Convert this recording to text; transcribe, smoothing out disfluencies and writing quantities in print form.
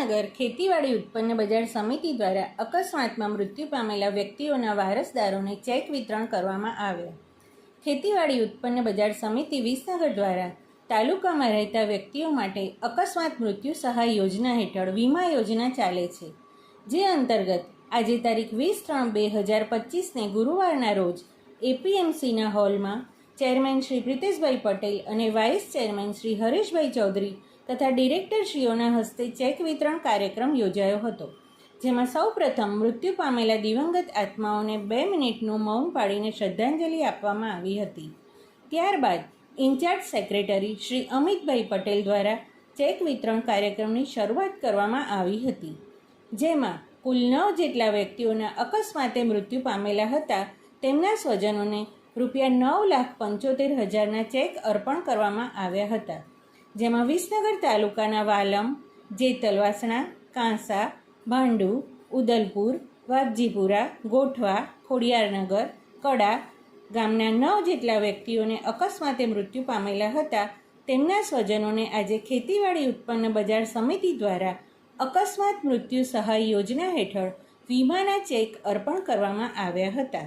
વિસનગર ખેતીવાડી ઉત્પન્ન બજાર સમિતિ દ્વારા અકસ્માતમાં મૃત્યુ પામેલા વ્યક્તિઓના વારસદારોને ચેક વિતરણ કરવામાં આવ્યા. ખેતીવાડી ઉત્પન્ન બજાર સમિતિ વિસનગર દ્વારા તાલુકામાં રહેતા વ્યક્તિઓ માટે અકસ્માત મૃત્યુ સહાય યોજના હેઠળ વીમા યોજના ચાલે છે, જે અંતર્ગત આજે તારીખ 20/3/2025ને ગુરુવારના રોજ એપીએમસીના હોલમાં ચેરમેન શ્રી પ્રિતેશભાઈ પટેલ અને વાઇસ ચેરમેન શ્રી હરેશભાઈ ચૌધરી તથા ડિરેક્ટરશ્રીઓના હસ્તે ચેક વિતરણ કાર્યક્રમ યોજાયો હતો, જેમાં સૌપ્રથમ મૃત્યુ પામેલા દિવંગત આત્માઓને 2 મિનિટનું મૌન પાડીને શ્રદ્ધાંજલિ આપવામાં આવી હતી. ત્યારબાદ ઇન્ચાર્જ સેક્રેટરી શ્રી અમિતભાઈ પટેલ દ્વારા ચેક વિતરણ કાર્યક્રમની શરૂઆત કરવામાં આવી હતી, જેમાં કુલ 9 જેટલા વ્યક્તિઓના અકસ્માતે મૃત્યુ પામેલા હતા. તેમના સ્વજનોને ₹9,75,000ના ચેક અર્પણ કરવામાં આવ્યા હતા, જેમાં વિસનગર તાલુકાના વાલમ, જેતલવાસણા, કાંસા, ભાંડુ, ઉદલપુર, વાઘજીપુરા, ગોઠવા, ખોડિયારનગર, કડા ગામના 9 જેટલા વ્યક્તિઓને અકસ્માતે મૃત્યુ પામેલા હતા. તેમના સ્વજનોને આજે ખેતીવાડી ઉત્પન્ન બજાર સમિતિ દ્વારા અકસ્માત મૃત્યુ સહાય યોજના હેઠળ વીમાના ચેક અર્પણ કરવામાં આવ્યા હતા.